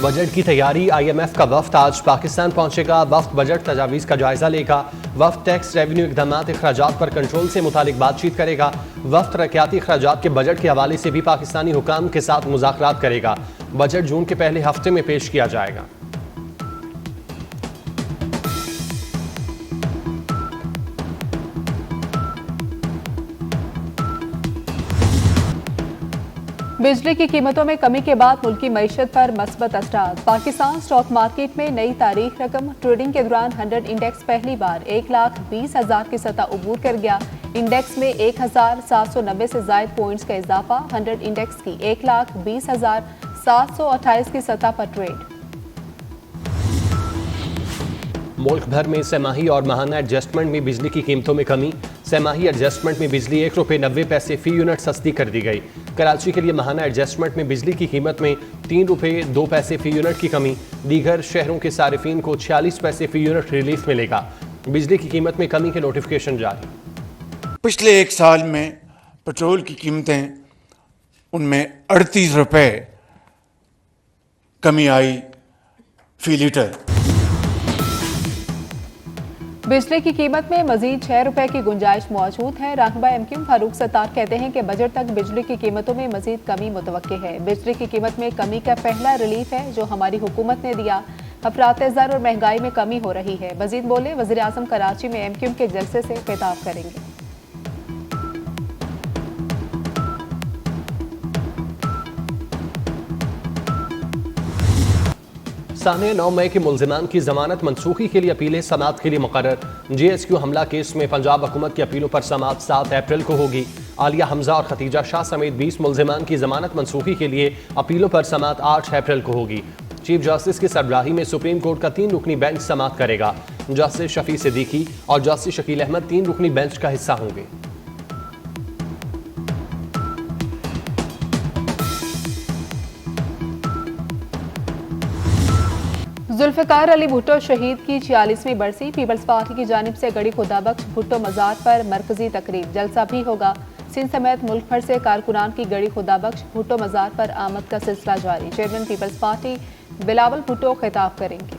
Budget की तैयारी। IMF का वफ्द आज पाकिस्तान पहुंचेगा। वफ्द बजट तजावीज़ का जायजा लेगा। वफ्द टैक्स रेवेन्यू इक़दामात अखराजात पर कंट्रोल से मुतालिक बातचीत करेगा। वफ्द तरक्याती अखराजात के बजट के हवाले से भी पाकिस्तानी हुकाम के साथ मुज़ाकरात करेगा। बजट जून के पहले हफ्ते में पेश किया जाएगा। बिजली की कीमतों में कमी के बाद मुल्की मईशत पर मस्बत असरात। पाकिस्तान स्टॉक मार्केट में नई तारीख रकम। ट्रेडिंग के दौरान 100 इंडेक्स पहली बार 1,20,000 की सतह अबूर कर गया। इंडेक्स में 1,790 से जायद पॉइंट्स का इजाफा। 100 इंडेक्स की 1,20,728 की सतह पर ट्रेड। मुल्क भर में सहमाही और माहाना एडजस्टमेंट में बिजली की कीमतों में कमी। सहमाही एडजस्टमेंट में बिजली ₹1.90 फी यूनिट सस्ती कर दी गई। कराची के लिए माहाना एडजस्टमेंट में बिजली की कीमत में ₹3.02 फी यूनिट की कमी। दीगर शहरों के सारिफीन को 46 पैसे फी यूनिट रिलीफ मिलेगा। बिजली की कीमत में कमी के नोटिफिकेशन जारी। पिछले एक साल में पेट्रोल की कीमतें उनमें ₹38 कमी आई फी लीटर। बिजली की कीमत में मजीद ₹6 की गुंजाइश मौजूद है। रहनुमा MQ फारूक सत्तार कहते हैं कि बजट तक बिजली की कीमतों में मजीद कमी मुतवक्के है। बिजली की कीमत में कमी का पहला रिलीफ है जो हमारी हुकूमत ने दिया। अफरात ज़र और महंगाई में कमी हो रही है। मजीद बोले, वज़ीर आज़म कराची में MQ के जलसे से खिताब करेंगे। सामने 9 मई के मुल्जिमान की जमानत मनसूखी के लिए अपीलें समाअत के लिए मुकर्रर। JSQ हमला केस में पंजाब हुकूमत की अपीलों पर समाअत 7 अप्रैल को होगी। आलिया हमजा और खतीजा शाह समेत 20 मुल्जिमान की जमानत मनसूखी के लिए अपीलों पर समाअत 8 अप्रैल को होगी। चीफ जस्टिस की सरबराही में सुप्रीम कोर्ट का 3 रुकनी बेंच समाअत करेगा। जस्टिस शफी सिद्दीकी और जस्टिस शकील अहमद 3 रुकनी बेंच का हिस्सा होंगे। जुल्फ़िकार अली भुट्टो शहीद की 46वीं बरसी। पीपल्स पार्टी की जानिब से गड़ी खुदाबख्श भुट्टो मज़ार पर मरकजी तकरीब जलसा भी होगा। सिंध समेत मुल्क भर से कारकुनान की गड़ी खुदाबख्श भुट्टो मज़ार पर आमद का सिलसिला जारी। चेयरमैन पीपल्स पार्टी बिलावल भुट्टो खिताब करेंगे।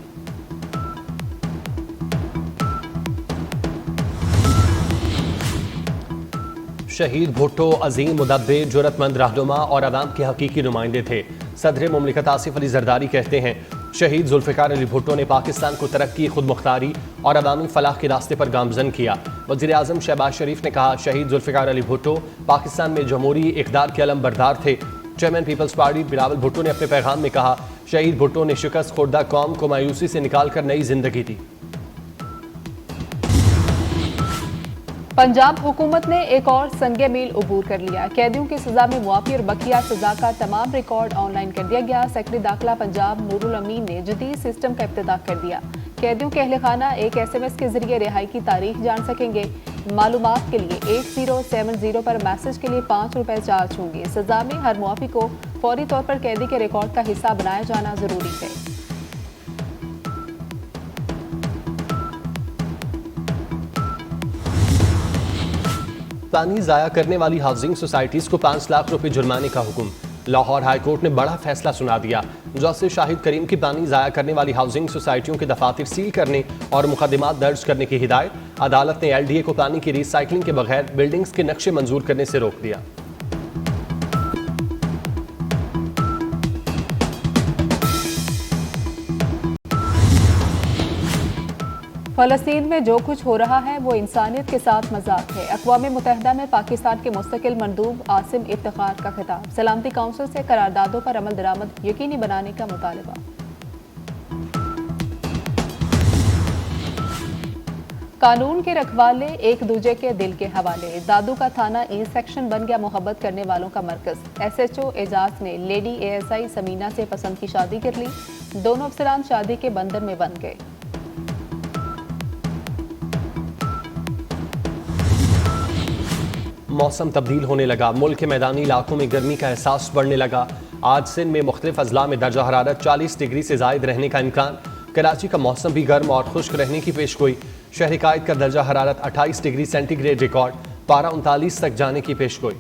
शहीद भुट्टो अजीम मुदब्बिर जुरतमंद रहनुमा और अवाम के हकीकी नुमाइंदे थे। सदर मुमलिकत आसिफ अली जरदारी कहते हैं, शहीद जुल्फ़िकार अली भुट्टो ने पाकिस्तान को तरक्की, खुद मुख्तारी और अवामी फलाह के रास्ते पर गामजन किया। वज़ीर आज़म शहबाज शरीफ ने कहा, शहीद जुल्फ़िकार अली भुट्टो पाकिस्तान में जमहूरी इक़दार के अलम बरदार थे। चेयरमैन पीपल्स पार्टी बिलावल भुट्टो ने अपने पैगाम में कहा, शहीद भुट्टो ने शिकस्त खुर्दा कौम को मायूसी से निकाल कर नई जिंदगी दी। पंजाब हुकूमत ने एक और संगे मील अबूर कर लिया। कैदियों की सजा में मुआफी और बकिया सजा का तमाम रिकॉर्ड ऑनलाइन कर दिया गया। सेक्रेटरी दाखिला पंजाब नूरुल अमीन ने जदीद सिस्टम का इफ्तिताह कर दिया। कैदियों के अहले खाना एक SMS के जरिए रिहाई की तारीख जान सकेंगे। मालूमात के लिए 8070 पर मैसेज के लिए ₹5 चार्ज होंगे। सजा में हर मुआफी को फौरी तौर पर कैदी के रिकॉर्ड का हिस्सा बनाया जाना जरूरी है। पानी जाया करने वाली हाउसिंग सोसाइटीज को 5 लाख रुपए जुर्माने का हुक्म। लाहौर हाई कोर्ट ने बड़ा फैसला सुना दिया। जस्टिस शाहिद करीम की पानी जाया करने वाली हाउसिंग सोसाइटियों के दफातर सील करने और मुकदमात दर्ज करने की हिदायत। अदालत ने LDA को पानी की रिसाइकलिंग के बगैर बिल्डिंग्स के नक्शे मंजूर करने से रोक दिया। फ़लस्तीन में जो कुछ हो रहा है वो इंसानियत के साथ मजाक है। अक़वाम मुत्तहिदा में पाकिस्तान के मुस्तकिल मंदूब आसिम इफ्तिखार का खिताब। सलामती काउंसिल से करारदादों पर अमल दरामद यकीनी बनाने का मुतालबा। कानून के रखवाले एक दूजे के दिल के हवाले। दादू का थाना E सेक्शन बन गया मोहब्बत करने वालों का मरकज। SHO एजाज ने लेडी ASI समीना से पसंद की शादी कर ली। दोनों अफसरान शादी के बंधन में बन गए। मौसम तब्दील होने लगा। मुल्क के मैदानी इलाकों में गर्मी का एहसास बढ़ने लगा। आज सिंध में मुख्तलिफ अजला में दर्जा हरारत 40 डिग्री से जायद रहने का इम्कान। कराची का मौसम भी गर्म और खुश्क रहने की पेशगोई। शहर कायद का दर्जा हरारत 28 डिग्री सेंटीग्रेड रिकॉर्ड। पारा 39 तक जाने की पेशगोई।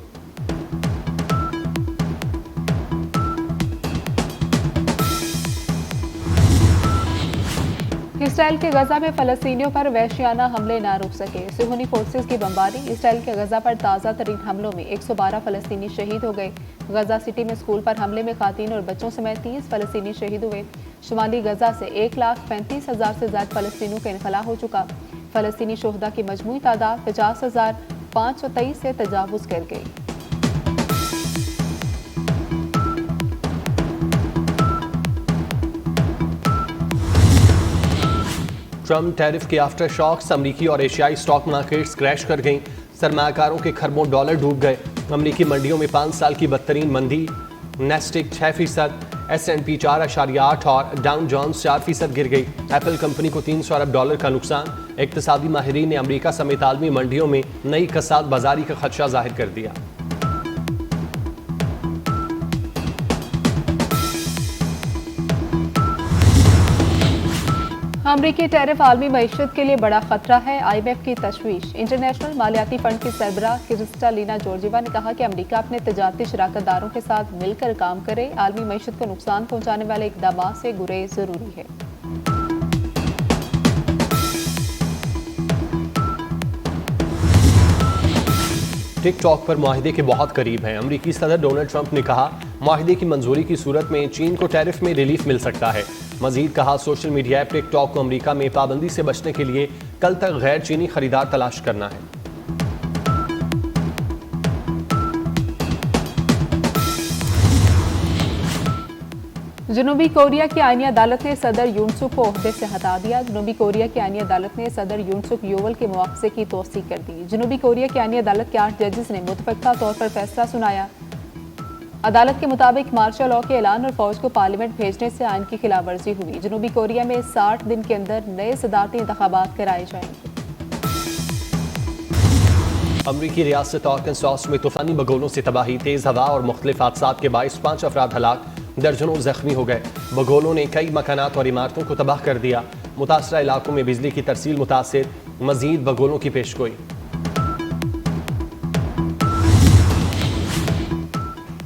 इसराइल के गजा में फलस्तीनियों पर वहशियाना हमले ना रुक सके। सुहनी फोर्सेस की बमबारी। इसराइल के गजा पर ताज़ा तरीन हमलों में 112 फलस्तीनी शहीद हो गए। गजा सिटी में स्कूल पर हमले में खातीन और बच्चों समेत 30 फलस्तीनी शहीद हुए। शुमाली गजा से 1,35,000 से ज्यादा फलस्तीनियों का इनखला हो चुका। फलस्तीनी शोहदा की मजमूई तादाद 50,523 से तजावुज कर गई। ट्रम्प टैरिफ के आफ्टर शॉक्स। अमरीकी और एशियाई स्टॉक मार्केट्स क्रैश कर गईं। सरमायाकारों के खरबों डॉलर डूब गए। अमरीकी मंडियों में 5 साल की बदतरीन मंदी। नेस्टिक 6%, S&P 4.8 और डाउन जोन्स 4% गिर गई। एप्पल कंपनी को $300 अरब का नुकसान। इक्तिसादी माहिरीन ने अमरीका समेत आलमी मंडियों में नई कसाद बाजारी का खदशा जाहिर कर दिया। अमरीकी टैरिफ आलमी मईशत के लिए बड़ा खतरा है। IMF की तशवीश। इंटरनेशनल मालियाती फंड की सरबराह क्रिस्टालिना जॉर्जिवा ने कहा कि अमरीका अपने तजारती शराकतदारों के साथ मिलकर काम करे। आलमी मईशत को नुकसान पहुंचाने वाले इकदाम से गुरेज जरूरी है। टिकटॉक पर मुआहिदे के बहुत करीब हैं। अमरीकी सदर डोनाल्ड ट्रंप ने कहा मुआहिदे की मंजूरी की सूरत में चीन को टैरिफ में रिलीफ मिल सकता है। मजीद कहा सोशल मीडिया ऐप टिकटॉक को अमरीका में पाबंदी से बचने के लिए कल तक गैर चीनी खरीदार तलाश करना है। जनूबी कोरिया की आईनी अदालत ने सदर यून सुक को ओहदे से हटा दिया। जनूबी कोरिया की आईनी अदालत ने सदर यून सुक योवल के मुआवजे की तौसीक कर दी। जनूबी कोरिया की आईनी अदालत के 8 जजेस ने मुतफक्का तौर पर फैसला सुनाया। अदालत के मुताबिक मार्शल लॉ के ऐलान और फौज को पार्लियामेंट भेजने से आइन की खिलाफ वर्जी हुई। जनूबी कोरिया में 60 दिन के अंदर नए सदारती इंतखाबात कराए जाएंगे। अमरीकी रियासत आर्कनसास में तूफानी बगोलों से तबाही, तेज हवा और मुख्तलिफ हादसात के बायस 5 अफराद हलाक, दर्जनों जख्मी हो गए। बगोलों ने कई मकानात और इमारतों को तबाह कर दिया। मुतासरा इलाकों में बिजली की तरसील मुतासिर। मजीद बगोलों की पेशगोई।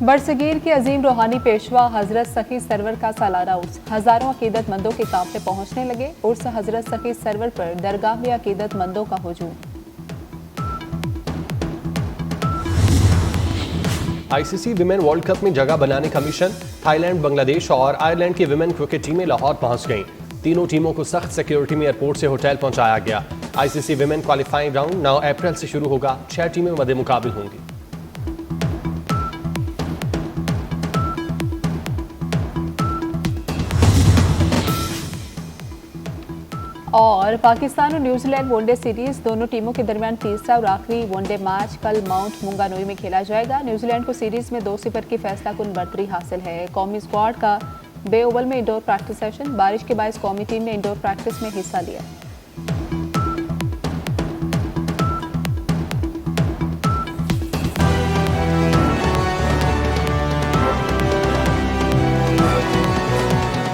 बरसगीर के अजीम रूहानी पेशवा हजरत सखी सरवर का सालाना उर्स। हजारों अकीदतमंदों के काफिले पहुंचने लगे। उर्स हजरत सखी सरवर पर दरगाह में अकीदतमंदों का हुजूम। ICC विमेन वर्ल्ड कप में जगह बनाने का मिशन। थाईलैंड, बांग्लादेश और आयरलैंड की विमेन क्रिकेट टीमें लाहौर पहुंच गईं। तीनों टीमों को सख्त सिक्योरिटी में एयरपोर्ट से होटल पहुंचाया गया। ICC विमेन क्वालिफाइंग राउंड 9 अप्रैल से शुरू होगा। 6 टीमें मद्दे मुकाबिल होंगी। और पाकिस्तान और न्यूजीलैंड वनडे सीरीज दोनों टीमों के दरमियान तीसरा और आखिरी वनडे मैच कल माउंट मुंगानुई में खेला जाएगा। न्यूजीलैंड को सीरीज में 2-0 की फैसला कुन बढ़तरी हासिल है। कौमी स्क्वाड का बे ओवल में इंडोर प्रैक्टिस सेशन। बारिश के बायस कौमी टीम ने इंडोर प्रैक्टिस में हिस्सा लिया।